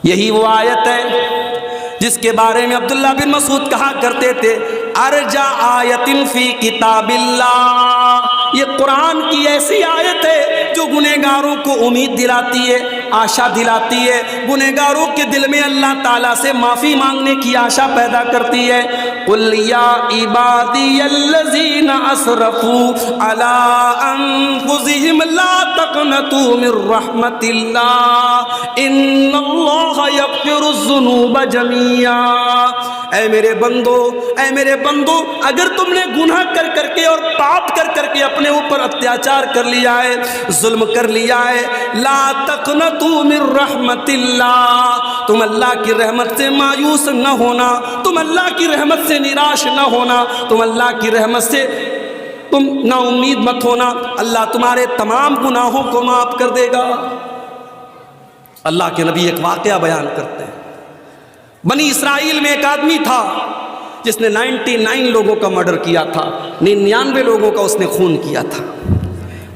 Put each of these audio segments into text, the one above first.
یہی وہ آیت ہے جس کے بارے میں عبداللہ بن مسعود کہا کرتے تھے ارجا آیت فی کتاب اللہ، یہ قرآن کی ایسی آیت ہے جو گنہگاروں کو امید دلاتی ہے، آشا دلاتی ہے، گنہگاروں کے دل میں اللہ تعالیٰ سے معافی مانگنے کی آشا پیدا کرتی ہے۔ قل یا عبادی الذین اسرفوا علی انفسہم لا تقنطوا من رحمت اللہ ان اللہ یغفر الذنوب جميعا۔ اے میرے بندو، اے میرے بندو، اگر تم نے گناہ کر کر کے اور پاپ کر کر کے اپنے اوپر اتیاچار کر لیا ہے، ظلم کر لیا ہے، لا تقنطوا من رحمت اللہ، تم اللہ کی رحمت سے مایوس نہ ہونا، تم اللہ کی رحمت سے نراش نہ ہونا، تم اللہ کی رحمت سے تم نا امید مت ہونا، اللہ تمہارے تمام گناہوں کو معاف کر دے گا۔ اللہ کے نبی ایک واقعہ بیان کرتے ہیں، بنی اسرائیل میں ایک آدمی تھا جس نے 99 لوگوں کا مرڈر کیا تھا، 99 لوگوں کا اس نے خون کیا تھا۔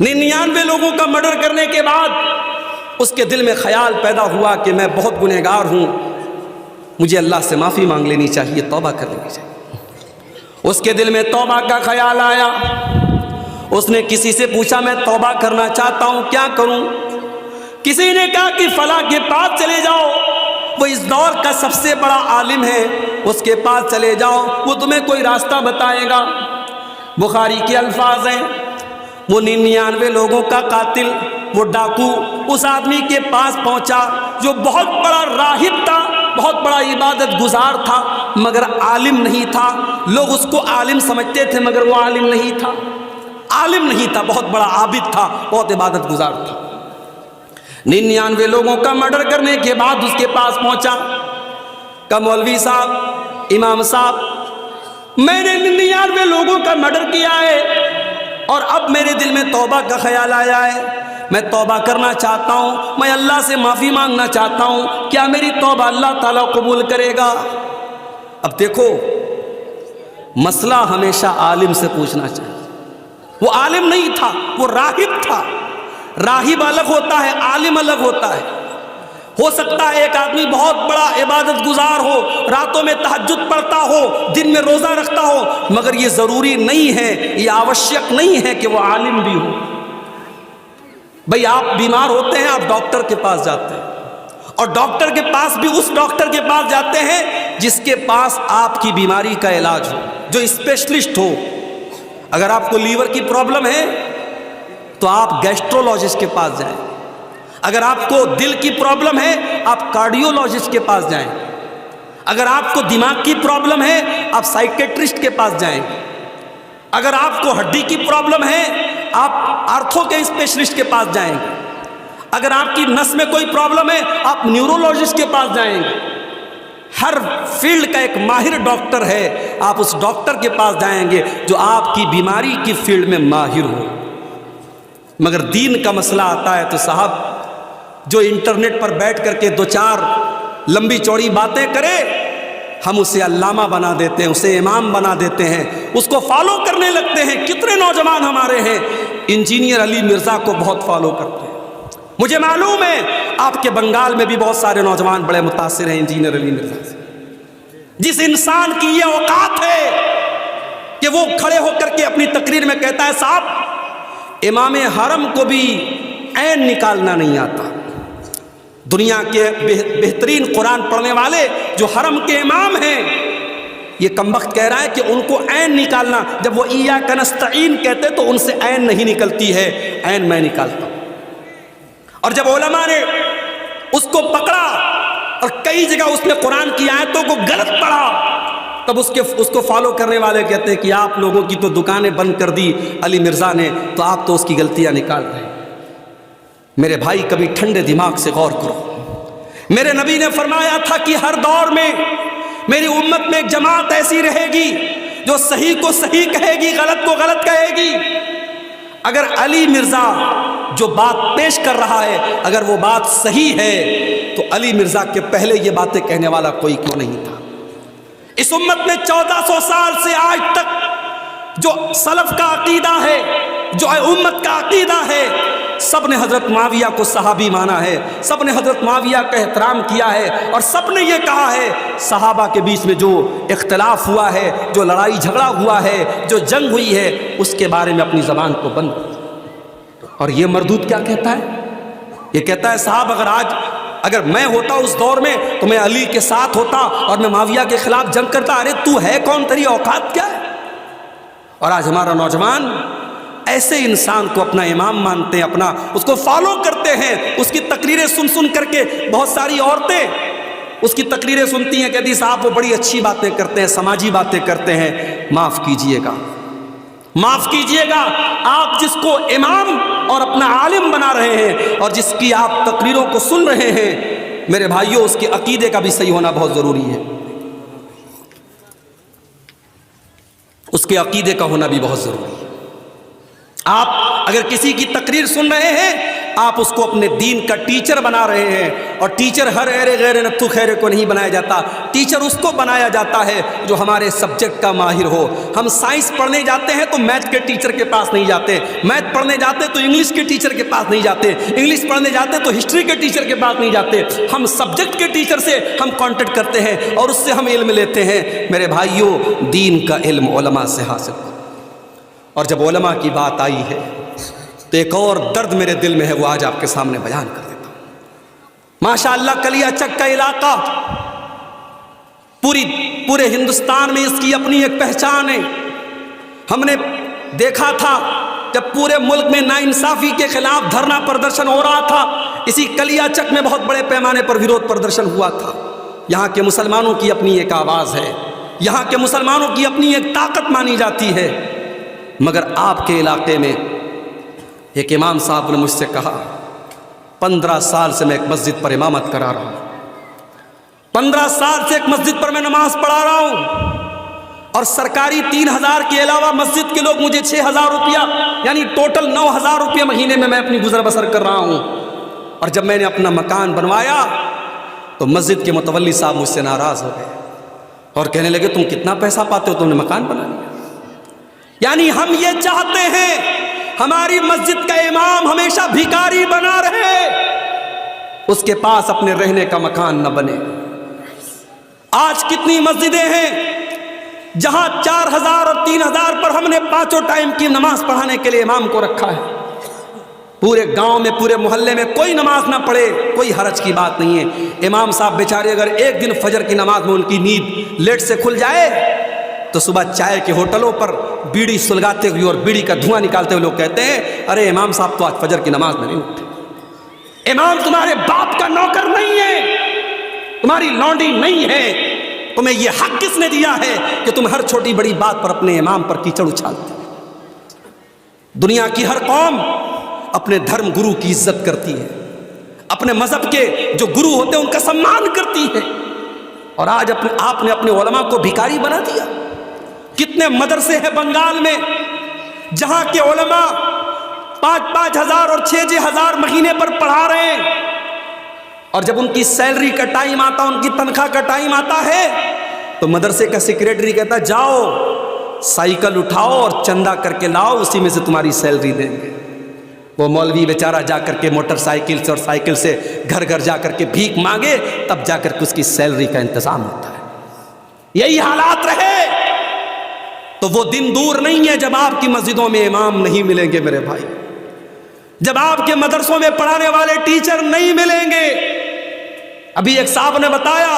99 لوگوں کا مرڈر کرنے کے بعد اس کے دل میں خیال پیدا ہوا کہ میں بہت گنہگار ہوں، مجھے اللہ سے معافی مانگ لینی چاہیے، توبہ کر لینی چاہیے۔ اس کے دل میں توبہ کا خیال آیا، اس نے کسی سے پوچھا میں توبہ کرنا چاہتا ہوں، کیا کروں؟ کسی نے کہا کہ فلاں کے پاس چلے جاؤ، وہ اس دور کا سب سے بڑا عالم ہے، اس کے پاس چلے جاؤ، وہ تمہیں کوئی راستہ بتائے گا۔ بخاری کے الفاظ ہیں، وہ 99 لوگوں کا قاتل، وہ ڈاکو اس آدمی کے پاس پہنچا جو بہت بڑا راہب تھا، بہت بڑا عبادت گزار تھا، مگر عالم نہیں تھا۔ لوگ اس کو عالم سمجھتے تھے مگر وہ عالم نہیں تھا، عالم نہیں تھا، بہت بڑا عابد تھا، بہت عبادت گزار تھا۔ 99 لوگوں کا مرڈر کرنے کے بعد اس کے پاس پہنچا، کہ مولوی صاحب، امام صاحب، میں نے 99 لوگوں کا مرڈر کیا ہے اور اب میرے دل میں توبہ کا خیال آیا ہے، میں توبہ کرنا چاہتا ہوں، میں اللہ سے معافی مانگنا چاہتا ہوں، کیا میری توبہ اللہ تعالیٰ قبول کرے گا؟ اب دیکھو، مسئلہ ہمیشہ عالم سے پوچھنا چاہیے۔ وہ عالم نہیں تھا، وہ راہب تھا۔ راہب الگ ہوتا ہے، عالم الگ ہوتا ہے۔ ہو سکتا ہے ایک آدمی بہت بڑا عبادت گزار ہو، راتوں میں تہجد پڑھتا ہو، دن میں روزہ رکھتا ہو، مگر یہ ضروری نہیں ہے، یہ آوشیک نہیں ہے کہ وہ عالم بھی ہو۔ بھئی آپ بیمار ہوتے ہیں، آپ ڈاکٹر کے پاس جاتے ہیں، اور ڈاکٹر کے پاس بھی اس ڈاکٹر کے پاس جاتے ہیں جس کے پاس آپ کی بیماری کا علاج ہو، جو اسپیشلسٹ ہو۔ اگر آپ کو لیور کی پرابلم ہے تو آپ گیسٹرولوجسٹ کے پاس جائیں، اگر آپ کو دل کی پرابلم ہے آپ کارڈیولوجسٹ کے پاس جائیں، اگر آپ کو دماغ کی پرابلم ہے آپ سائیکیٹرسٹ کے پاس جائیں، اگر آپ کو ہڈی کی پرابلم ہے آپ آرتھو کے اسپیشلسٹ کے پاس جائیں گے، اگر آپ کی نس میں کوئی پرابلم ہے آپ نیورولوجسٹ کے پاس جائیں گے۔ ہر فیلڈ کا ایک ماہر ڈاکٹر ہے، آپ اس ڈاکٹر کے پاس جائیں گے جو آپ کی بیماری کی فیلڈ میں ماہر ہو۔ مگر دین کا مسئلہ آتا ہے تو صاحب، جو انٹرنیٹ پر بیٹھ کر کے 2-4 لمبی چوڑی باتیں کرے، ہم اسے علامہ بنا دیتے ہیں، اسے امام بنا دیتے ہیں، اس کو فالو کرنے لگتے ہیں۔ کتنے نوجوان ہمارے ہیں انجینئر علی مرزا کو بہت فالو کرتے ہیں۔ مجھے معلوم ہے آپ کے بنگال میں بھی بہت سارے نوجوان بڑے متاثر ہیں انجینئر علی مرزا سے۔ جس انسان کی یہ اوقات ہے کہ وہ کھڑے ہو کر کے اپنی تقریر میں کہتا ہے صاحب امام حرم کو بھی عین نکالنا نہیں آتا۔ دنیا کے بہترین قرآن پڑھنے والے جو حرم کے امام ہیں، یہ کمبخت کہہ رہا ہے کہ ان کو عین نکالنا، جب وہ ایاک نستعین کہتے تو ان سے عین نہیں نکلتی ہے، عین میں نکالتا ہوں۔ اور جب علماء نے اس کو پکڑا اور کئی جگہ اس نے قرآن کی آیتوں کو غلط پڑھا، تب اس کو فالو کرنے والے کہتے ہیں کہ آپ لوگوں کی تو دکانیں بند کر دی علی مرزا نے، تو آپ تو اس کی غلطیاں نکال رہے ہیں۔ میرے بھائی کبھی ٹھنڈے دماغ سے غور کرو۔ میرے نبی نے فرمایا تھا کہ ہر دور میں میری امت میں ایک جماعت ایسی رہے گی جو صحیح کو صحیح کہے گی، غلط کو غلط کہے گی۔ اگر علی مرزا جو بات پیش کر رہا ہے اگر وہ بات صحیح ہے تو علی مرزا کے پہلے یہ باتیں کہنے والا کوئی کیوں نہیں تھا؟ اس امت میں 1400 سال سے آج تک جو سلف کا عقیدہ ہے، جو امت کا عقیدہ ہے، سب نے حضرت معاویہ کو صحابی مانا ہے، سب نے حضرت معاویہ کا احترام کیا ہے، اور سب نے یہ کہا ہے صحابہ کے بیچ میں جو اختلاف ہوا ہے، جو لڑائی جھگڑا ہوا ہے، جو جنگ ہوئی ہے، اس کے بارے میں اپنی زبان کو بند کرو۔ اور یہ مردود کیا کہتا ہے؟ یہ کہتا ہے صاحب اگر میں ہوتا اس دور میں تو میں علی کے ساتھ ہوتا اور میں معاویہ کے خلاف جنگ کرتا۔ ارے تو ہے کون؟ تیری اوقات کیا ہے؟ اور آج ہمارا نوجوان ایسے انسان کو اپنا امام مانتے ہیں، اس کو فالو کرتے ہیں، اس کی تقریریں سن کر کے بہت ساری عورتیں اس کی تقریریں سنتی ہیں، کہتی صاحب وہ بڑی اچھی باتیں کرتے ہیں، سماجی باتیں کرتے ہیں۔ معاف کیجئے گا، آپ جس کو امام اور اپنا عالم بنا رہے ہیں اور جس کی آپ تقریروں کو سن رہے ہیں، میرے بھائیوں اس کے عقیدے کا بھی صحیح ہونا بہت ضروری ہے، اس کے عقیدے کا ہونا بھی بہت ضروری ہے۔ آپ اگر کسی کی تقریر سن رہے ہیں، آپ اس کو اپنے دین کا ٹیچر بنا رہے ہیں، اور ٹیچر ہر غیر نتھو خیرے کو نہیں بنایا جاتا، ٹیچر اس کو بنایا جاتا ہے جو ہمارے سبجیکٹ کا ماہر ہو۔ ہم سائنس پڑھنے جاتے ہیں تو میتھ کے ٹیچر کے پاس نہیں جاتے، میتھ پڑھنے جاتے تو انگلش کے ٹیچر کے پاس نہیں جاتے، انگلش پڑھنے جاتے تو ہسٹری کے ٹیچر کے پاس نہیں جاتے، ہم سبجیکٹ کے ٹیچر سے ہم کانٹیکٹ کرتے ہیں اور اس سے ہم علم لیتے ہیں۔ میرے بھائیوں دین کا علم علماء سے حاصل کرو۔ اور جب علماء کی بات آئی ہے تو ایک اور درد میرے دل میں ہے، وہ آج آپ کے سامنے بیان کر دیتا ہوں۔ ماشاءاللہ کلیا چک کا علاقہ پورے ہندوستان میں اس کی اپنی ایک پہچان ہے۔ ہم نے دیکھا تھا جب پورے ملک میں ناانصافی کے خلاف دھرنا پردرشن ہو رہا تھا، اسی کلیا چک میں بہت بڑے پیمانے پر ویرودھ پردرشن ہوا تھا۔ یہاں کے مسلمانوں کی اپنی ایک آواز ہے، یہاں کے مسلمانوں کی اپنی ایک طاقت مانی جاتی ہے، مگر آپ کے علاقے میں ایک امام صاحب نے مجھ سے کہا 15 سال سے میں ایک مسجد پر امامت کرا رہا ہوں، 15 سال سے ایک مسجد پر میں نماز پڑھا رہا ہوں، اور سرکاری 3000 کے علاوہ مسجد کے لوگ مجھے 6000 روپیہ یعنی ٹوٹل 9000 روپیہ مہینے میں اپنی گزر بسر کر رہا ہوں۔ اور جب میں نے اپنا مکان بنوایا تو مسجد کے متولی صاحب مجھ سے ناراض ہو گئے اور کہنے لگے تم کتنا پیسہ پاتے ہو، تم نے مکان بنا لیا۔ یعنی ہم یہ چاہتے ہیں ہماری مسجد کا امام ہمیشہ بھکاری بنا رہے، اس کے پاس اپنے رہنے کا مکان نہ بنے۔ آج کتنی مسجدیں ہیں جہاں 4000 اور 3000 پر ہم نے 5 ٹائم کی نماز پڑھانے کے لیے امام کو رکھا ہے، پورے گاؤں میں پورے محلے میں کوئی نماز نہ پڑھے، کوئی حرج کی بات نہیں ہے۔ امام صاحب بیچارے اگر ایک دن فجر کی نماز میں ان کی نیند لیٹ سے کھل جائے تو صبح چائے کے ہوٹلوں پر بیڑی سلگاتے ہوئے اور بیڑی کا دھواں نکالتے ہوئے لوگ کہتے ہیں ارے امام صاحب تو آج فجر کی نماز میں نہیں اٹھے۔ امام تمہارے باپ کا نوکر نہیں ہے، تمہاری لونڈی نہیں ہے، تمہیں یہ حق کس نے دیا ہے کہ تم ہر چھوٹی بڑی بات پر اپنے امام پر کیچڑ اچھالتے؟ دنیا کی ہر قوم اپنے دھرم گرو کی عزت کرتی ہے، اپنے مذہب کے جو گرو ہوتے ہیں ان کا سمان کرتی ہے، اور آج آپ نے اپنے علماء کو بھکاری بنا دیا۔ کتنے مدرسے ہیں بنگال میں جہاں کے علماء 5-5 ہزار اور 6-6 ہزار مہینے پر پڑھا رہے ہیں، اور جب ان کی سیلری کا ٹائم آتا، ان کی تنخواہ کا ٹائم آتا ہے تو مدرسے کا سیکریٹری کہتا جاؤ سائیکل اٹھاؤ اور چندہ کر کے لاؤ، اسی میں سے تمہاری سیلری دیں گے۔ وہ مولوی بیچارہ جا کر کے موٹر سائیکل سے اور سائیکل سے گھر گھر جا کر کے بھیک مانگے، تب جا کر کے اس کی سیلری کا انتظام ہوتا ہے۔ یہی حالات رہے تو وہ دن دور نہیں ہے جب آپ کی مسجدوں میں امام نہیں ملیں گے میرے بھائی، جب آپ کے مدرسوں میں پڑھانے والے ٹیچر نہیں ملیں گے۔ ابھی ایک صاحب نے بتایا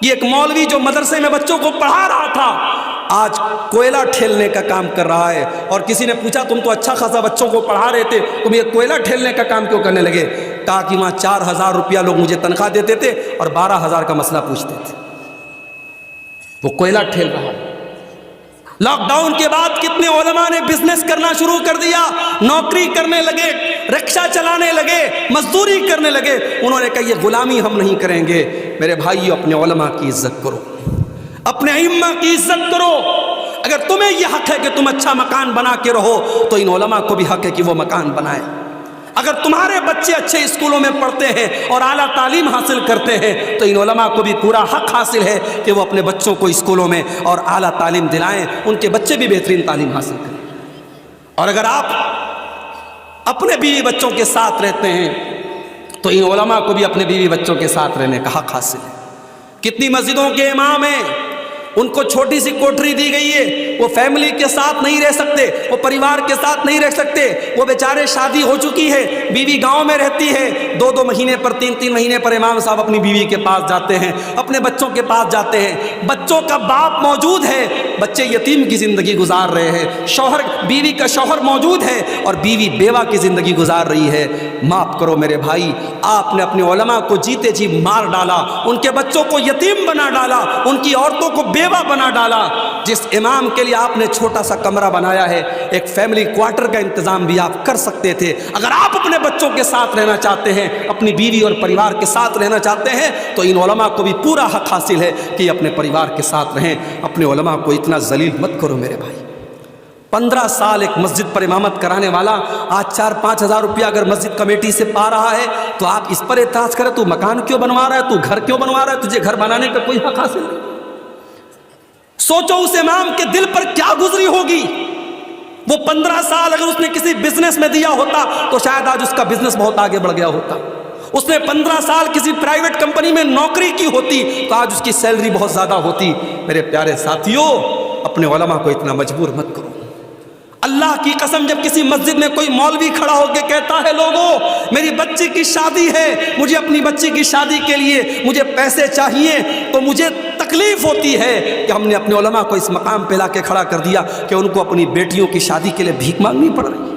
کہ ایک مولوی جو مدرسے میں بچوں کو پڑھا رہا تھا آج کوئلہ ٹھیلنے کا کام کر رہا ہے، اور کسی نے پوچھا تم تو اچھا خاصا بچوں کو پڑھا رہے تھے، تم یہ کوئلہ ٹھیلنے کا کام کیوں کرنے لگے؟ کہا کہ وہاں 4000 روپیہ لوگ مجھے تنخواہ دیتے تھے اور 12000 کا مسئلہ پوچھتے تھے۔ وہ کوئلہ ٹھیل رہا ہے۔ لاک ڈاؤن کے بعد کتنے علماء نے بزنس کرنا شروع کر دیا، نوکری کرنے لگے، رکشہ چلانے لگے، مزدوری کرنے لگے۔ انہوں نے کہا یہ غلامی ہم نہیں کریں گے۔ میرے بھائیو اپنے علماء کی عزت کرو، اپنے ائمہ کی عزت کرو۔ اگر تمہیں یہ حق ہے کہ تم اچھا مکان بنا کے رہو تو ان علماء کو بھی حق ہے کہ وہ مکان بنائیں۔ اگر تمہارے بچے اچھے اسکولوں میں پڑھتے ہیں اور اعلیٰ تعلیم حاصل کرتے ہیں تو ان علماء کو بھی پورا حق حاصل ہے کہ وہ اپنے بچوں کو اسکولوں میں اور اعلیٰ تعلیم دلائیں، ان کے بچے بھی بہترین تعلیم حاصل کریں۔ اور اگر اپنے بیوی بچوں کے ساتھ رہتے ہیں تو ان علماء کو بھی اپنے بیوی بچوں کے ساتھ رہنے کا حق حاصل ہے۔ کتنی مسجدوں کے امام ہیں، ان کو چھوٹی سی کوٹری دی گئی ہے، وہ فیملی کے ساتھ نہیں رہ سکتے، وہ پریوار کے ساتھ نہیں رہ سکتے، وہ بیچارے شادی ہو چکی ہے، بیوی گاؤں میں رہتی ہے، 2 مہینے پر 3 مہینے پر امام صاحب اپنی بیوی کے پاس جاتے ہیں، اپنے بچوں کے پاس جاتے ہیں، بچوں کا باپ موجود ہے، بچے یتیم کی زندگی گزار رہے ہیں، بیوی کا شوہر موجود ہے اور بیوی بیوہ کی زندگی گزار رہی ہے۔ معاف کرو میرے بھائی، آپ نے اپنے علماء کو جیتے جی مار ڈالا، ان کے بچوں کو یتیم بنا ڈالا، ان کی عورتوں کو بیوہ بنا ڈالا۔ جس امام کے لیے آپ نے چھوٹا سا کمرہ بنایا ہے، ایک فیملی کوارٹر کا انتظام بھی آپ کر سکتے تھے۔ اگر آپ اپنے بچوں کے ساتھ رہنا چاہتے ہیں، اپنی بیوی اور پریوار کے ساتھ رہنا چاہتے ہیں، تو ان علماء کو بھی پورا حق حاصل ہے کہ یہ اپنے پریوار کے ساتھ رہیں۔ اپنے علماء کو اتنا ذلیل مت کرو میرے بھائی۔ 15 سال ایک مسجد پر امامت کرانے والا آج 4-5 ہزار روپیہ اگر مسجد کمیٹی سے پا رہا ہے تو آپ اس پر اعتراض کریں تو مکان کیوں بنوا رہا ہے، تو گھر کیوں بنوا رہا ہے، تجھے گھر بنانے کا کوئی حق حاصل نہیں۔ سوچو اس امام کے دل پر کیا گزری ہوگی۔ وہ 15 سال اگر اس نے کسی بزنس میں دیا ہوتا تو شاید آج اس کا بزنس بہت آگے بڑھ گیا ہوتا۔ اس نے 15 سال کسی پرائیویٹ کمپنی میں نوکری کی ہوتی تو آج اس کی سیلری بہت زیادہ ہوتی۔ میرے پیارے ساتھیوں، اپنے علماء کو اتنا مجبور مت کرو۔ اللہ کی قسم، جب کسی مسجد میں کوئی مولوی کھڑا ہو کے کہتا ہے لوگوں میری بچی کی شادی ہے، مجھے اپنی بچی کی شادی کے لیے مجھے پیسے چاہیے، تو مجھے تکلیف ہوتی ہے کہ ہم نے اپنے علماء کو اس مقام پہ لا کے کھڑا کر دیا کہ ان کو اپنی بیٹیوں کی شادی کے لیے بھیک مانگنی پڑ رہی ہے،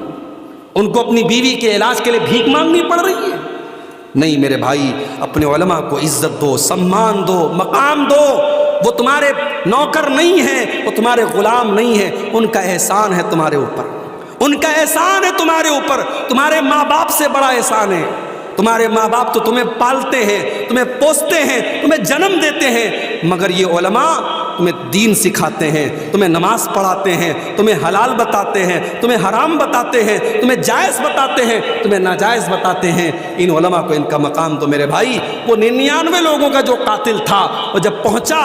ان کو اپنی بیوی کے علاج کے لیے بھیک مانگنی پڑ رہی ہے۔ نہیں میرے بھائی، اپنے علماء کو عزت دو، سمان دو، مقام دو۔ وہ تمہارے نوکر نہیں ہیں، وہ تمہارے غلام نہیں ہیں، ان کا احسان ہے تمہارے اوپر، ان کا احسان ہے تمہارے اوپر۔ تمہارے ماں باپ سے بڑا احسان ہے۔ تمہارے ماں باپ تو تمہیں پالتے ہیں، تمہیں پوستے ہیں، تمہیں جنم دیتے ہیں، مگر یہ علماء تمہیں دین سکھاتے ہیں، تمہیں نماز پڑھاتے ہیں، تمہیں حلال بتاتے ہیں، تمہیں حرام بتاتے ہیں، تمہیں جائز بتاتے ہیں، تمہیں ناجائز بتاتے ہیں۔ ان علماء کو ان کا مقام دو میرے بھائی۔ وہ 99 لوگوں کا جو قاتل تھا، وہ جب پہنچا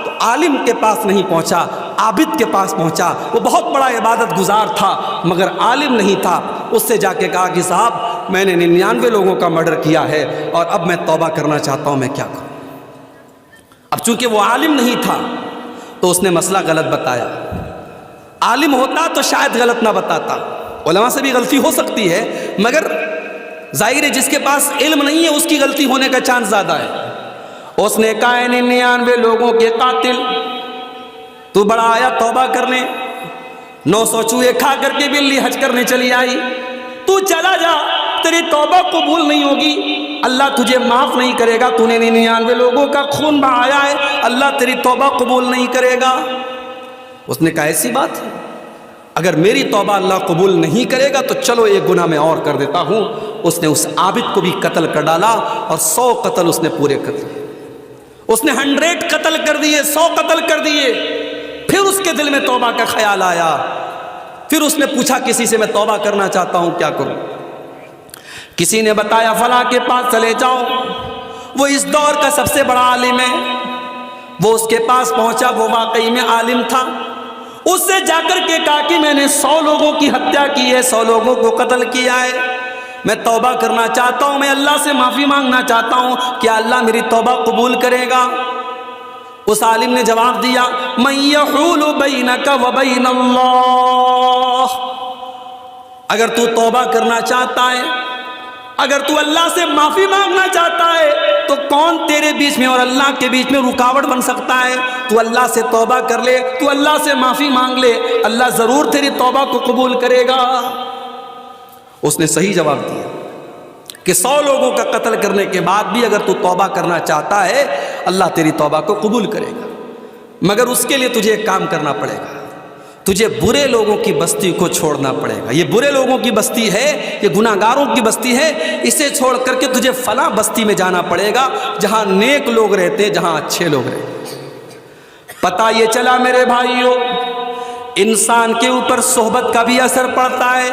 تو عالم کے پاس نہیں پہنچا، عابد کے پاس پہنچا۔ وہ بہت بڑا عبادت گزار تھا مگر عالم نہیں تھا۔ اس سے جا کے کہا کہ صاحب میں نے 99 لوگوں کا مرڈر کیا ہے اور اب میں توبہ کرنا چاہتا ہوں، میں کیا کروں؟ اب چونکہ وہ عالم نہیں تھا تو اس نے مسئلہ غلط بتایا۔ عالم ہوتا تو شاید غلط نہ بتاتا، علماء سے بھی غلطی ہو سکتی ہے، مگر ظاہر ہے جس کے پاس علم نہیں ہے اس کی غلطی ہونے کا چانس زیادہ ہے۔ اس نے کہا 99 لوگوں کے قاتل، تو بڑا آیا توبہ کرنے، 900 چوہے کھا کر کے بلی حج کرنے چلی آئی، تو چلا جا، تیری توبہ قبول نہیں ہوگی، اللہ تجھے معاف نہیں کرے گا، تو نے 99 لوگوں کا خون بہایا ہے، اللہ تیری توبہ قبول نہیں کرے گا۔ اس نے کہا ایسی بات ہے، اگر میری توبہ اللہ قبول نہیں کرے گا تو چلو ایک گناہ میں اور کر دیتا ہوں۔ اس نے اس عابد کو بھی قتل کر ڈالا اور 100 قتل اس نے پورے کر دیے۔ اس نے 100 قتل کر دیے، 100 قتل کر دیے۔ پھر اس کے دل میں توبہ کا خیال آیا، پھر اس نے پوچھا کسی سے میں توبہ کرنا چاہتا ہوں، کیا کروں؟ کسی نے بتایا فلاں کے پاس چلے جاؤ، وہ اس دور کا سب سے بڑا عالم ہے۔ وہ اس کے پاس پہنچا، وہ واقعی میں عالم تھا۔ اس سے جا کر کے کہا کہ میں نے 100 لوگوں کی ہتیا کی ہے، 100 لوگوں کو قتل کیا ہے، میں توبہ کرنا چاہتا ہوں، میں اللہ سے معافی مانگنا چاہتا ہوں، کیا اللہ میری توبہ قبول کرے گا؟ اس عالم نے جواب دیا من یحول بینک و بین اللہ، اگر تو توبہ کرنا چاہتا ہے، اگر تو اللہ سے معافی مانگنا چاہتا ہے تو کون تیرے بیچ میں اور اللہ کے بیچ میں رکاوٹ بن سکتا ہے؟ تو اللہ سے توبہ کر لے، تو اللہ سے معافی مانگ لے، اللہ ضرور تیری توبہ کو قبول کرے گا۔ اس نے صحیح جواب دیا کہ 100 لوگوں کا قتل کرنے کے بعد بھی اگر تو توبہ کرنا چاہتا ہے اللہ تیری توبہ کو قبول کرے گا، مگر اس کے لیے تجھے ایک کام کرنا پڑے گا، تجھے برے لوگوں کی بستی کو چھوڑنا پڑے گا۔ یہ برے لوگوں کی بستی ہے، یہ گناہ گاروں کی بستی ہے، اسے چھوڑ کر کے تجھے فلاں بستی میں جانا پڑے گا جہاں نیک لوگ رہتے، جہاں اچھے لوگ رہتے۔ پتہ یہ چلا میرے بھائیوں، انسان کے اوپر صحبت کا بھی اثر پڑتا ہے۔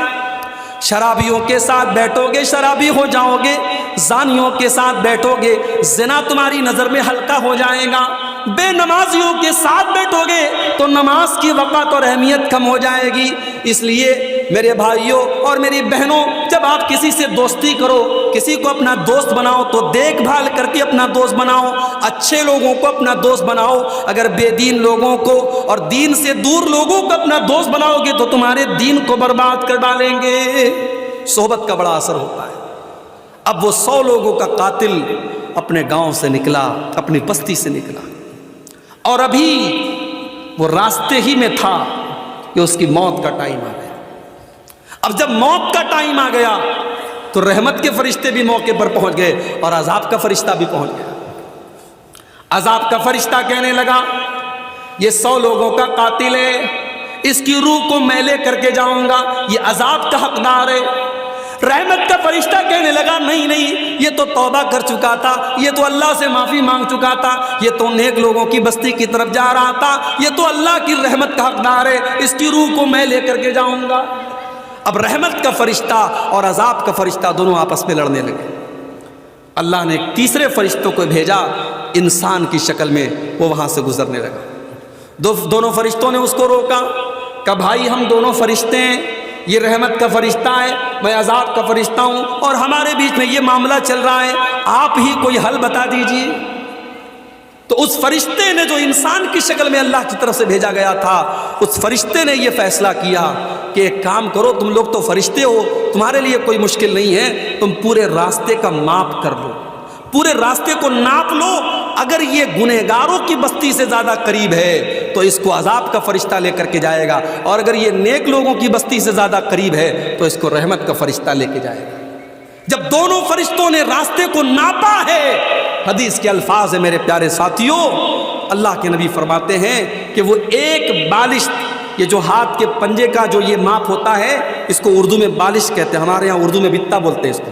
شرابیوں کے ساتھ بیٹھو گے شرابی ہو جاؤ گے، زانیوں کے ساتھ بیٹھو گے زنا تمہاری نظر میں ہلکا ہو جائے گا، بے نمازیوں کے ساتھ بیٹھو گے تو نماز کی وقت اور اہمیت کم ہو جائے گی۔ اس لیے میرے بھائیوں اور میری بہنوں، جب آپ کسی سے دوستی کرو، کسی کو اپنا دوست بناؤ تو دیکھ بھال کر کے اپنا دوست بناؤ، اچھے لوگوں کو اپنا دوست بناؤ۔ اگر بے دین لوگوں کو اور دین سے دور لوگوں کو اپنا دوست بناؤ گے تو تمہارے دین کو برباد کر ڈالیں گے۔ صحبت کا بڑا اثر ہوتا ہے۔ اب وہ 100 لوگوں کا قاتل اپنے گاؤں سے نکلا، اپنی بستی سے نکلا، اور ابھی وہ راستے ہی میں تھا کہ اس کی موت کا ٹائم آ گیا۔ اب جب موت کا ٹائم آ گیا تو رحمت کے فرشتے بھی موقع پر پہنچ گئے اور عذاب کا فرشتہ بھی پہنچ گیا۔ عذاب کا فرشتہ کہنے لگا یہ 100 لوگوں کا قاتل ہے، اس کی روح کو میں لے کر کے جاؤں گا، یہ عذاب کا حقدار ہے۔ رحمت کا فرشتہ کہنے لگا نہیں نہیں، یہ تو توبہ کر چکا تھا، یہ تو اللہ سے معافی مانگ چکا تھا، یہ تو نیک لوگوں کی بستی کی طرف جا رہا تھا، یہ تو اللہ کی رحمت کا حقدار ہے، اس کی روح کو میں لے کر کے جاؤں گا۔ اب رحمت کا فرشتہ اور عذاب کا فرشتہ دونوں آپس میں لڑنے لگے۔ اللہ نے ایک تیسرے فرشتوں کو بھیجا انسان کی شکل میں، وہ وہاں سے گزرنے لگا۔ دونوں فرشتوں نے اس کو روکا، کہا بھائی ہم دونوں فرشتے ہیں، یہ رحمت کا فرشتہ ہے، میں عذاب کا فرشتہ ہوں، اور ہمارے بیچ میں یہ معاملہ چل رہا ہے، آپ ہی کوئی حل بتا دیجئے۔ تو اس فرشتے نے جو انسان کی شکل میں اللہ کی طرف سے بھیجا گیا تھا، اس فرشتے نے یہ فیصلہ کیا کہ ایک کام کرو، تم لوگ تو فرشتے ہو، تمہارے لیے کوئی مشکل نہیں ہے، تم پورے راستے کا ماپ کر لو، پورے راستے کو ناپ لو، اگر یہ گنہگاروں کی بستی سے زیادہ قریب ہے تو اس کو عذاب کا فرشتہ لے کر کے جائے گا، اور اگر یہ نیک لوگوں کی بستی سے زیادہ قریب ہے تو اس کو رحمت کا فرشتہ لے کے جائے گا۔ جب دونوں فرشتوں نے راستے کو ناپا ہے، حدیث کے الفاظ ہیں میرے پیارے ساتھیوں، اللہ کے نبی فرماتے ہیں کہ وہ ایک بالشت، یہ جو ہاتھ کے پنجے کا جو یہ ماپ ہوتا ہے، اس کو اردو میں بالش کہتے ہیں، ہمارے ہاں اردو میں بتا بولتے ہیں اس کو۔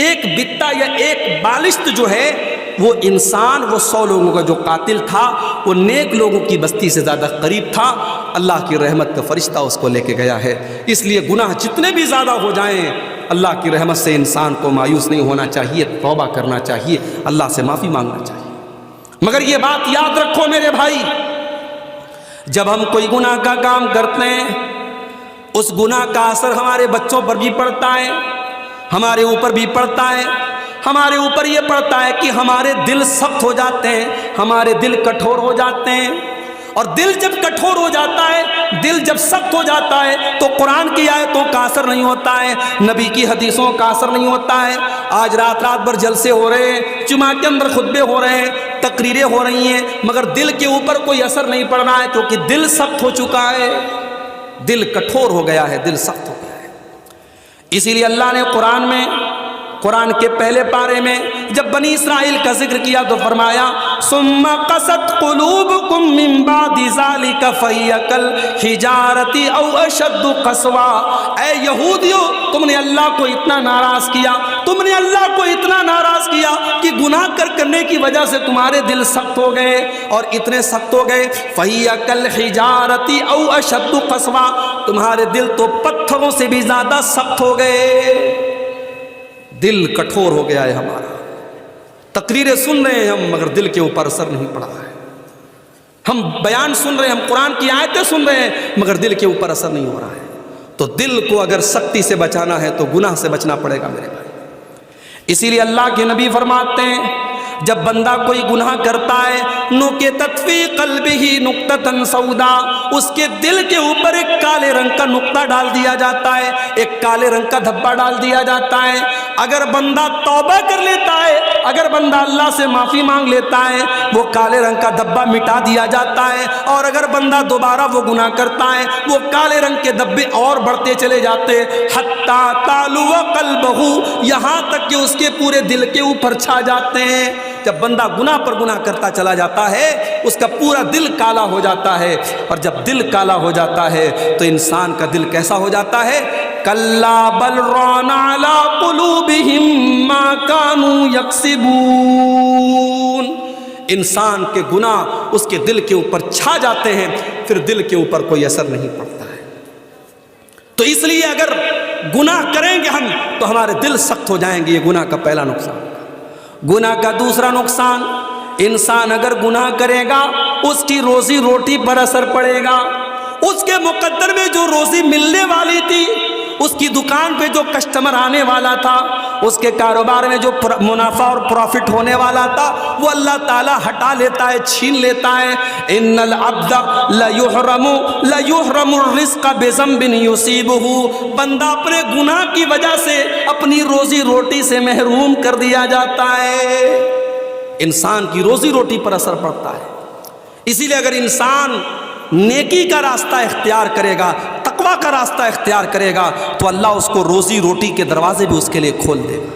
ایک بتا یا ایک بالشت جو ہے وہ انسان، وہ 100 لوگوں کا جو قاتل تھا، وہ نیک لوگوں کی بستی سے زیادہ قریب تھا، اللہ کی رحمت کا فرشتہ اس کو لے کے گیا ہے۔ اس لیے گناہ جتنے بھی زیادہ ہو جائیں، اللہ کی رحمت سے انسان کو مایوس نہیں ہونا چاہیے، توبہ کرنا چاہیے، اللہ سے معافی مانگنا چاہیے۔ مگر یہ بات یاد رکھو میرے بھائی، جب ہم کوئی گناہ کا کام کرتے ہیں، اس گناہ کا اثر ہمارے بچوں پر بھی پڑتا ہے، ہمارے اوپر بھی پڑتا ہے۔ ہمارے اوپر یہ پڑتا ہے کہ ہمارے دل سخت ہو جاتے ہیں، ہمارے دل کٹھور ہو جاتے ہیں، اور دل جب کٹھور ہو جاتا ہے، دل جب سخت ہو جاتا ہے تو قرآن کی آیتوں کا اثر نہیں ہوتا ہے، نبی کی حدیثوں کا اثر نہیں ہوتا ہے۔ آج رات بھر جلسے ہو رہے ہیں، جمعہ کے اندر خطبے ہو رہے ہیں، تقریریں ہو رہی ہیں، مگر دل کے اوپر کوئی اثر نہیں پڑ رہا ہے، کیونکہ دل سخت ہو چکا ہے، دل کٹھور ہو گیا ہے، دل سخت ہو گیا ہے۔ اسی لیے اللہ نے قرآن کے پہلے پارے میں جب بنی اسرائیل کا ذکر کیا تو فرمایا ثم قست قلوبکم من بعد ذلک فہی کالحجارۃ او اشد قسوا۔ اے یہودیو، تم نے اللہ کو اتنا ناراض کیا، تم نے اللہ کو اتنا ناراض کیا کہ گناہ کرنے کی وجہ سے تمہارے دل سخت ہو گئے، اور اتنے سخت ہو گئے فہی کالحجارۃ او اشد قسوا، تمہارے دل تو پتھروں سے بھی زیادہ سخت ہو گئے، دل کٹھور ہو گیا ہے ہمارا۔ تقریریں سن رہے ہیں ہم، مگر دل کے اوپر اثر نہیں پڑا ہے۔ ہم بیان سن رہے ہیں، ہم قرآن کی آیتیں سن رہے ہیں، مگر دل کے اوپر اثر نہیں ہو رہا ہے۔ تو دل کو اگر سختی سے بچانا ہے تو گناہ سے بچنا پڑے گا میرے بھائی۔ اسی لیے اللہ کے نبی فرماتے ہیں جب بندہ کوئی گناہ کرتا ہے نُکِتَتْ فِی قَلْبِهِ نُقْطَةً سَوْدَا، اس کے دل کے اوپر ایک کالے رنگ کا نقطہ ڈال دیا جاتا ہے، ایک کالے رنگ کا دھبا ڈال دیا جاتا ہے۔ اگر بندہ توبہ کر لیتا ہے، اگر بندہ اللہ سے معافی مانگ لیتا ہے، وہ کالے رنگ کا دھبا مٹا دیا جاتا ہے، اور اگر بندہ دوبارہ وہ گناہ کرتا ہے، وہ کالے رنگ کے دھبے اور بڑھتے چلے جاتے حتیٰ تَعْلُوَ قَلْبَهُ، یہاں تک کہ اس کے پورے دل کے اوپر چھا جاتے ہیں۔ جب بندہ گناہ پر گناہ کرتا چلا جاتا ہے، اس کا پورا دل کالا ہو جاتا ہے، اور جب دل کالا ہو جاتا ہے تو انسان کا دل کیسا ہو جاتا ہے؟ کَلَّا بَلْ رَانَ عَلَىٰ قُلُوبِهِم مَّا كَانُوا يَكْسِبُونَ، انسان کے گناہ اس کے دل کے اوپر چھا جاتے ہیں، پھر دل کے اوپر کوئی اثر نہیں پڑتا ہے۔ تو اس لیے اگر گناہ کریں گے ہم تو ہمارے دل سخت ہو جائیں گے، یہ گناہ کا پہلا نقصان۔ گناہ کا دوسرا نقصان، انسان اگر گناہ کرے گا اس کی روزی روٹی پر اثر پڑے گا، اس کے مقدر میں جو روزی ملنے والی تھی اس کی دکان پہ جو کسٹمر آنے والا تھا، اس کے کاروبار میں جو منافع اور پروفٹ ہونے والا تھا، وہ اللہ تعالیٰ ہٹا لیتا ہے، چھین لیتا ہے۔ ان العبد لیحرم الرزق بذنب یصیبہ، بندہ اپنے گناہ کی وجہ سے اپنی روزی روٹی سے محروم کر دیا جاتا ہے۔ انسان کی روزی روٹی پر اثر پڑتا ہے۔ اسی لیے اگر انسان نیکی کا راستہ اختیار کرے گا، تقوی کا راستہ اختیار کرے گا، تو اللہ اس کو روزی روٹی کے دروازے بھی اس کے لیے کھول دے گا۔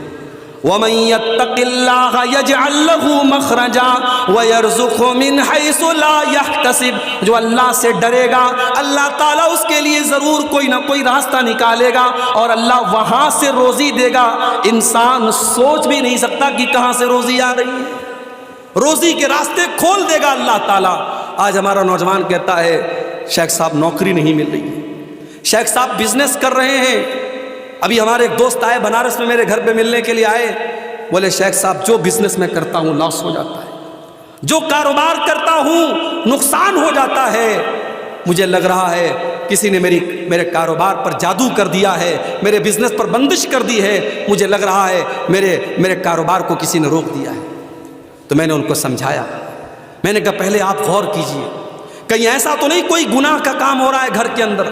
وَمَن يَتَّقِ اللَّهَ يَجْعَل لَّهُ مَخْرَجًا وَيَرْزُقْهُ مِنْ حَيْثُ لَا يَحْتَسِبُ، جو اللہ سے ڈرے گا اللہ تعالیٰ اس کے لیے ضرور کوئی نہ کوئی راستہ نکالے گا اور اللہ وہاں سے روزی دے گا۔ انسان سوچ بھی نہیں سکتا کہ کہاں سے روزی آ رہی ہے، روزی کے راستے کھول دے گا اللہ تعالیٰ۔ آج ہمارا نوجوان کہتا ہے شیخ صاحب نوکری نہیں مل رہی ہے، شیخ صاحب بزنس کر رہے ہیں۔ ابھی ہمارے ایک دوست آئے بنارس میں میرے گھر پہ ملنے کے لیے آئے، بولے شیخ صاحب جو بزنس میں کرتا ہوں لاس ہو جاتا ہے، جو کاروبار کرتا ہوں نقصان ہو جاتا ہے، مجھے لگ رہا ہے کسی نے میرے کاروبار پر جادو کر دیا ہے، میرے بزنس پر بندش کر دی ہے، مجھے لگ رہا ہے میرے کاروبار کو کسی نے روک دیا ہے۔ تو میں نے ان کو سمجھایا، میں نے کہا پہلے آپ غور کیجئے، کہیں ایسا تو نہیں کوئی گناہ کا کام ہو رہا ہے گھر کے اندر،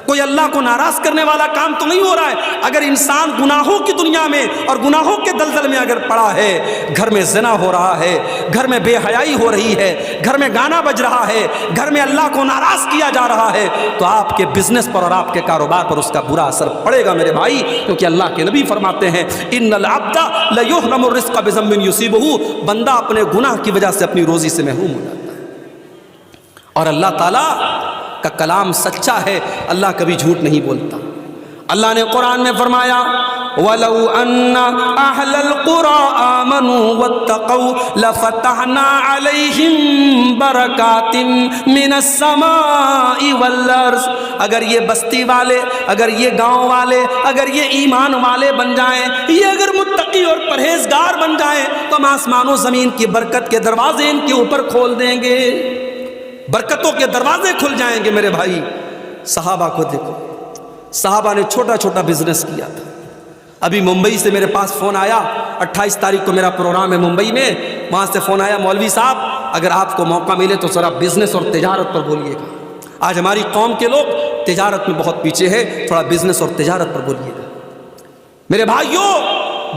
کوئی اللہ کو ناراض کرنے والا کام تو نہیں ہو رہا ہے؟ اگر انسان گناہوں کی دنیا میں اور گناہوں کے دلدل میں اگر پڑا ہے، گھر میں زنا ہو رہا ہے، گھر میں بے حیائی ہو رہی ہے، گھر میں گانا بج رہا ہے، گھر میں اللہ کو ناراض کیا جا رہا ہے، تو آپ کے بزنس پر اور آپ کے کاروبار پر اس کا برا اثر پڑے گا میرے بھائی، کیونکہ اللہ کے نبی فرماتے ہیں ان العبد لیحرم الرزق بذنب یصیبہ، بندہ اپنے گناہ کی وجہ سے اپنی روزی سے محروم ہو جاتا ہے۔ اور اللہ تعالیٰ کا کلام سچا ہے، اللہ کبھی جھوٹ نہیں بولتا۔ اللہ نے قرآن میں فرمایا وَلَوْ أَنَّ أَهْلَ الْقُرَىٰ آمَنُوا وَاتَّقَوْا لَفَتَحْنَا عَلَيْهِمْ بَرَكَاتٍ مِّنَ السَّمَاءِ وَالْأَرْضِ، اگر یہ بستی والے، اگر یہ گاؤں والے، اگر یہ ایمان والے بن جائیں، یہ اگر متقی اور پرہیزگار بن جائیں، تو ہم آسمان و زمین کی برکت کے دروازے ان کے اوپر کھول دیں گے، برکتوں کے دروازے کھل جائیں گے میرے بھائی۔ صحابہ کو دیکھو، صحابہ نے چھوٹا چھوٹا بزنس کیا تھا۔ ابھی ممبئی سے میرے پاس فون آیا، 28 تاریخ کو میرا پروگرام ہے ممبئی میں، وہاں سے فون آیا مولوی صاحب اگر آپ کو موقع ملے تو ذرا بزنس اور تجارت پر بولیے گا۔ آج ہماری قوم کے لوگ تجارت میں بہت پیچھے ہے، تھوڑا بزنس اور تجارت پر بولیے گا۔ میرے بھائیوں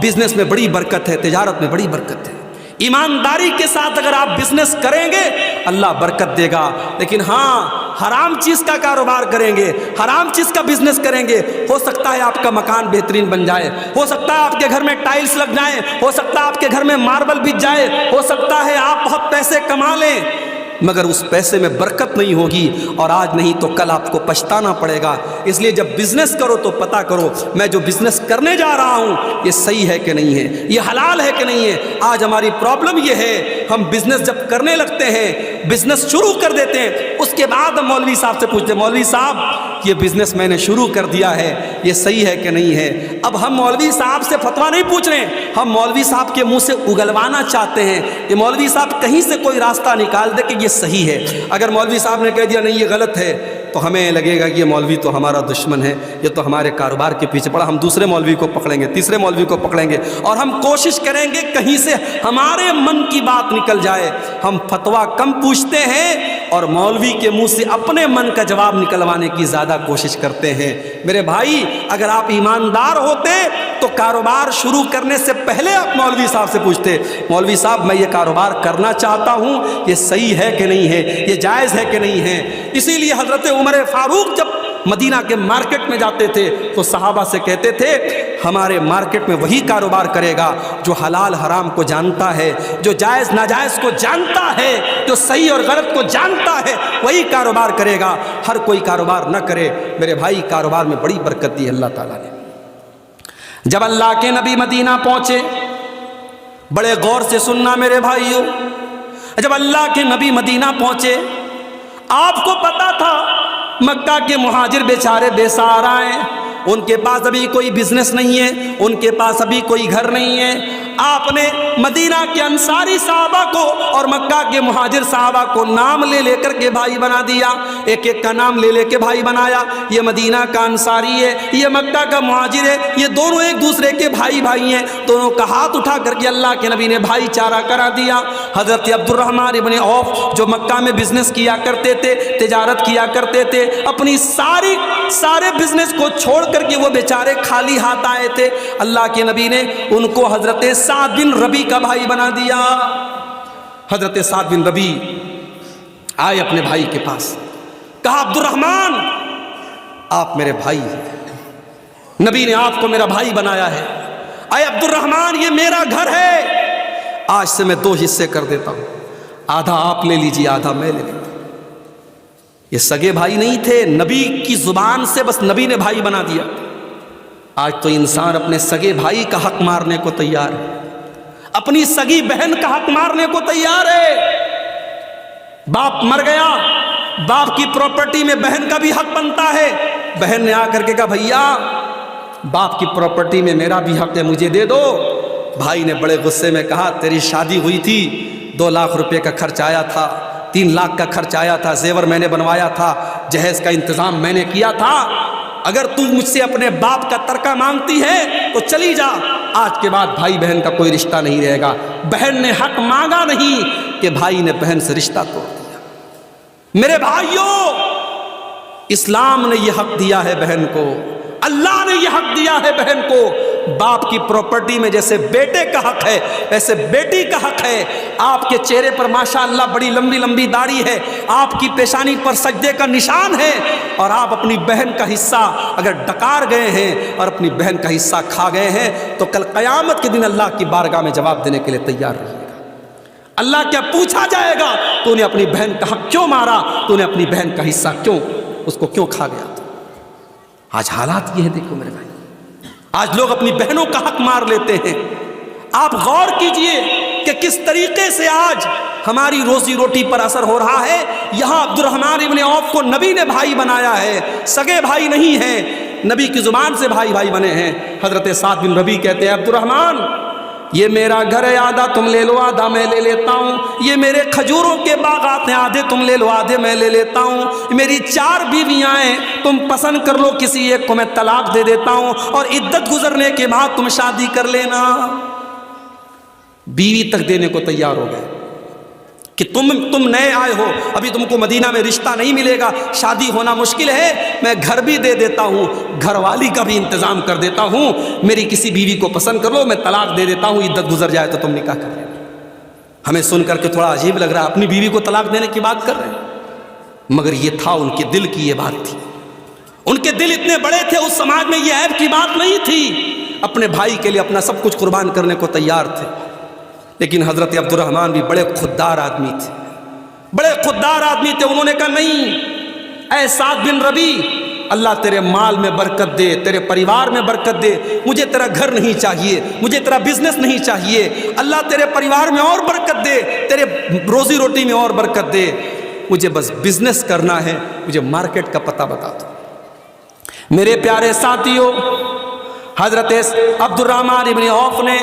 بزنس میں بڑی برکت ہے، تجارت میں بڑی برکت ہے۔ ایمانداری کے ساتھ اگر آپ بزنس کریں گے اللہ برکت دے گا، لیکن ہاں حرام چیز کا کاروبار کریں گے، حرام چیز کا بزنس کریں گے، ہو سکتا ہے آپ کا مکان بہترین بن جائے، ہو سکتا ہے آپ کے گھر میں ٹائلز لگ جائیں، ہو سکتا ہے آپ کے گھر میں ماربل بچ جائے، ہو سکتا ہے آپ بہت پیسے کما لیں، مگر اس پیسے میں برکت نہیں ہوگی، اور آج نہیں تو کل آپ کو پچھتانا پڑے گا۔ اس لیے جب بزنس کرو تو پتہ کرو میں جو بزنس کرنے جا رہا ہوں یہ صحیح ہے کہ نہیں ہے، یہ حلال ہے کہ نہیں ہے۔ آج ہماری پرابلم یہ ہے ہم بزنس جب کرنے لگتے ہیں، بزنس شروع کر دیتے ہیں، اس کے بعد ہم مولوی صاحب سے پوچھتے ہیں مولوی صاحب یہ بزنس میں نے شروع کر دیا ہے، یہ صحیح ہے کہ نہیں ہے۔ اب ہم مولوی صاحب سے فتویٰ نہیں پوچھ رہے ہیں، ہم مولوی صاحب کے منہ سے اگلوانا چاہتے ہیں کہ مولوی صاحب کہیں سے کوئی راستہ نکال دے کہ یہ صحیح ہے۔ اگر مولوی صاحب نے کہہ دیا نہیں یہ غلط ہے تو ہمیں لگے گا کہ یہ مولوی تو ہمارا دشمن ہے، یہ تو ہمارے کاروبار کے پیچھے پڑا، ہم دوسرے مولوی کو پکڑیں گے، تیسرے مولوی کو پکڑیں گے، اور ہم کوشش کریں گے کہیں سے ہمارے من کی بات نکل جائے۔ ہم فتویٰ کم پوچھتے ہیں اور مولوی کے منہ سے اپنے من کا جواب نکلوانے کی زیادہ کوشش کرتے ہیں۔ میرے بھائی اگر آپ ایماندار ہوتے تو کاروبار شروع کرنے سے پہلے آپ مولوی صاحب سے پوچھتے مولوی صاحب میں یہ کاروبار کرنا چاہتا ہوں، یہ صحیح ہے کہ نہیں ہے، یہ جائز ہے کہ نہیں ہے۔ اسی لیے حضرت عمر فاروق جب مدینہ کے مارکیٹ میں جاتے تھے تو صحابہ سے کہتے تھے ہمارے مارکیٹ میں وہی کاروبار کرے گا جو حلال حرام کو جانتا ہے، جو جائز ناجائز کو جانتا ہے، جو صحیح اور غلط کو جانتا ہے، وہی کاروبار کرے گا، ہر کوئی کاروبار نہ کرے۔ میرے بھائی کاروبار میں بڑی برکت دی اللہ تعالیٰ نے۔ جب اللہ کے نبی مدینہ پہنچے، بڑے غور سے سننا میرے بھائیوں، جب اللہ کے نبی مدینہ پہنچے آپ کو پتا تھا مکہ کے مہاجر بیچارے بے سہارا ہیں، ان کے پاس ابھی کوئی بزنس نہیں ہے، ان کے پاس ابھی کوئی گھر نہیں ہے، آپ نے مدینہ کے انصاری صحابہ کو اور مکہ کے مہاجر صحابہ کو نام لے لے کر کے بھائی بنا دیا، ایک ایک کا نام لے لے کے بھائی بنایا، یہ مدینہ کا انصاری ہے، یہ مکہ کا مہاجر ہے، یہ دونوں ایک دوسرے کے بھائی بھائی ہیں، دونوں کا ہاتھ اٹھا کر کے اللہ کے نبی نے بھائی چارہ کرا دیا۔ حضرت عبد الرحمن ابن عوف جو مکہ میں بزنس کیا کرتے تھے، تجارت کیا کرتے تھے، اپنی سارے بزنس کو چھوڑ کر کے وہ بیچارے خالی ہاتھ آئے تھے، اللہ کے نبی نے ان کو حضرت سعد بن ربی کا بھائی بنا دیا۔ حضرت سعد بن ربی آئے اپنے بھائی کے پاس، کہا عبد الرحمن آپ میرے بھائی ہیں، نبی نے آپ کو میرا بھائی بنایا ہے، اے عبد الرحمن یہ میرا گھر ہے، آج سے میں 2 حصے کر دیتا ہوں، آدھا آپ لے لیجیے آدھا میں لے لیتا ہوں۔ یہ سگے بھائی نہیں تھے، نبی کی زبان سے بس نبی نے بھائی بنا دیا۔ آج تو انسان اپنے سگے بھائی کا حق مارنے کو تیار ہے، اپنی سگی بہن کا حق مارنے کو تیار ہے۔ باپ مر گیا، باپ کی پراپرٹی میں بہن کا بھی حق بنتا ہے، بہن نے آ کر کے کہا بھیا باپ کی پراپرٹی میں میرا بھی حق ہے، مجھے دے دو۔ بھائی نے بڑے غصے میں کہا تیری شادی ہوئی تھی، 2 لاکھ روپے کا خرچ آیا تھا، 3 لاکھ کا خرچ آیا تھا، زیور میں نے بنوایا تھا، جہیز کا انتظام میں نے کیا تھا، اگر تو مجھ سے اپنے باپ کا ترکہ مانگتی ہے تو چلی جا، آج کے بعد بھائی بہن کا کوئی رشتہ نہیں رہے گا۔ بہن نے حق مانگا نہیں کہ بھائی نے بہن سے رشتہ توڑ دیا۔ میرے بھائیوں، اسلام نے یہ حق دیا ہے بہن کو، اللہ نے یہ حق دیا ہے بہن کو۔ باپ کی پراپرٹی میں جیسے بیٹے کا حق ہے ویسے بیٹی کا حق ہے۔ آپ کے چہرے پر ماشاءاللہ بڑی لمبی لمبی داڑھی ہے، آپ کی پیشانی پر سجدے کا نشان ہے، اور آپ اپنی بہن کا حصہ اگر ڈکار گئے ہیں اور اپنی بہن کا حصہ کھا گئے ہیں تو کل قیامت کے دن اللہ کی بارگاہ میں جواب دینے کے لیے تیار رہیے گا۔ اللہ کیا پوچھا جائے گا، تو نے اپنی بہن کا حق کیوں مارا، تو نے اپنی بہن کا حصہ کیوں اس کو کیوں کھا گیا۔ آج حالات یہ ہے، دیکھو میرے بھائی، آج لوگ اپنی بہنوں کا حق مار لیتے ہیں۔ آپ غور کیجئے کہ کس طریقے سے آج ہماری روزی روٹی پر اثر ہو رہا ہے۔ یہاں عبد الرحمن ابن عوف کو نبی نے بھائی بنایا ہے، سگے بھائی نہیں ہیں، نبی کی زبان سے بھائی بھائی بنے ہیں۔ حضرت سعد بن ربی کہتے ہیں عبد الرحمن یہ میرا گھر ہے، آدھا تم لے لو آدھا میں لے لیتا ہوں، یہ میرے کھجوروں کے باغات ہیں، آدھے تم لے لو آدھے میں لے لیتا ہوں، میری 4 بیویاں ہیں، تم پسند کر لو کسی ایک کو میں طلاق دے دیتا ہوں، اور عدت گزرنے کے بعد تم شادی کر لینا۔ بیوی تک دینے کو تیار ہو گئے کہ تم نئے آئے ہو، ابھی تم کو مدینہ میں رشتہ نہیں ملے گا، شادی ہونا مشکل ہے، میں گھر بھی دے دیتا ہوں، گھر والی کا بھی انتظام کر دیتا ہوں، میری کسی بیوی کو پسند کر لو، میں طلاق دے دیتا ہوں، عدت گزر جائے تو تم نکاح کر لینا۔ ہمیں سن کر کے تھوڑا عجیب لگ رہا ہے، اپنی بیوی کو طلاق دینے کی بات کر رہے ہیں، مگر یہ تھا ان کے دل کی یہ بات تھی، ان کے دل اتنے بڑے تھے، اس سماج میں یہ عیب کی بات نہیں تھی، اپنے بھائی کے لیے اپنا سب کچھ قربان کرنے کو تیار تھے۔ لیکن حضرت عبد الرحمن بھی بڑے خوددار آدمی تھے، بڑے خوددار آدمی تھے، انہوں نے کہا نہیں اے سعد بن ربی، اللہ تیرے مال میں برکت دے، تیرے پریوار میں برکت دے، مجھے تیرا گھر نہیں چاہیے، مجھے تیرا بزنس نہیں چاہیے، اللہ تیرے پریوار میں اور برکت دے، تیرے روزی روٹی میں اور برکت دے، مجھے بس بزنس کرنا ہے، مجھے مارکیٹ کا پتہ بتا دو۔ میرے پیارے ساتھیوں، حضرت عبد الرحمن ابن عوف نے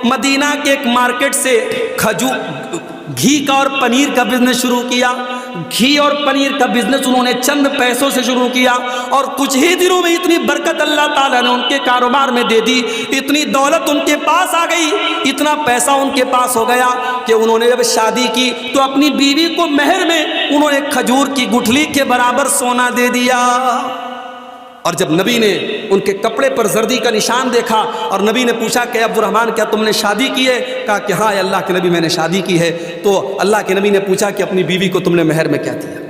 مدینہ کے ایک مارکیٹ سے گھی کا اور پنیر کا بزنس شروع کیا۔ گھی اور پنیر کا بزنس انہوں نے چند پیسوں سے شروع کیا، اور کچھ ہی دنوں میں اتنی برکت اللہ تعالیٰ نے ان کے کاروبار میں دے دی، اتنی دولت ان کے پاس آ گئی، اتنا پیسہ ان کے پاس ہو گیا کہ انہوں نے جب شادی کی تو اپنی بیوی کو مہر میں انہوں نے کھجور کی گٹھلی کے برابر سونا دے دیا۔ اور جب نبی نے ان کے کپڑے پر زردی کا نشان دیکھا اور نبی نے پوچھا کہ عبد الرحمن کیا تم نے شادی کی ہے؟ کہا کہ ہاں اللہ کے نبی میں نے شادی کی ہے۔ تو اللہ کے نبی نے پوچھا کہ اپنی بیوی کو تم نے مہر میں کیا دیا؟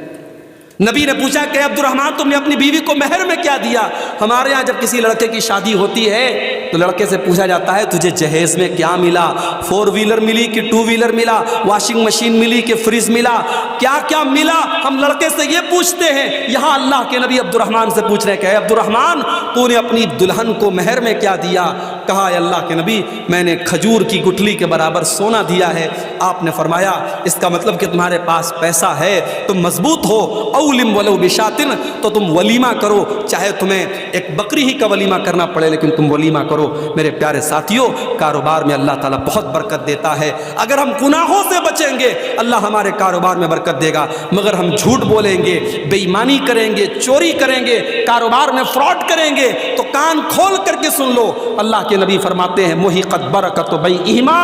نبی نے پوچھا کہ عبد الرحمن تم نے اپنی بیوی کو مہر میں کیا دیا؟ ہمارے ہاں جب کسی لڑکے کی شادی ہوتی ہے تو لڑکے سے پوچھا جاتا ہے تجھے جہیز میں کیا ملا، 4 ویلر ملی کہ 2 ویلر ملا، واشنگ مشین ملی کہ فریج ملا، کیا کیا ملا، ہم لڑکے سے یہ پوچھتے ہیں۔ یہاں اللہ کے نبی عبد الرحمن سے پوچھ رہے کہ عبد الرحمن تو نے اپنی دلہن کو مہر میں کیا دیا؟ کہا اے اللہ کے نبی میں نے کھجور کی گٹھلی کے برابر سونا دیا ہے۔ آپ نے فرمایا اس کا مطلب کہ تمہارے پاس پیسہ ہے، تم مضبوط ہو، اولم ولو بشاتن، تو تم ولیمہ کرو، چاہے تمہیں ایک بکری ہی کا ولیمہ کرنا پڑے لیکن تم ولیمہ کرو۔ میرے پیارے ساتھیوں، کاروبار میں اللہ تعالیٰ بہت برکت دیتا ہے۔ اگر ہم گناہوں سے بچیں گے اللہ ہمارے کاروبار میں برکت دے گا، مگر ہم جھوٹ بولیں گے، بے ایمانی کریں گے، چوری کریں گے، کاروبار میں فراڈ کریں گے تو کان کھول کر کے سن لو، اللہ کے نبی فرماتے ہیں محقت برکت بیعہما،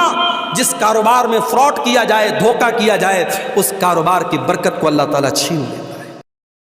جس کاروبار میں فراڈ کیا جائے، دھوکہ کیا جائے، اس کاروبار کی برکت کو اللہ تعالیٰ چھین لے۔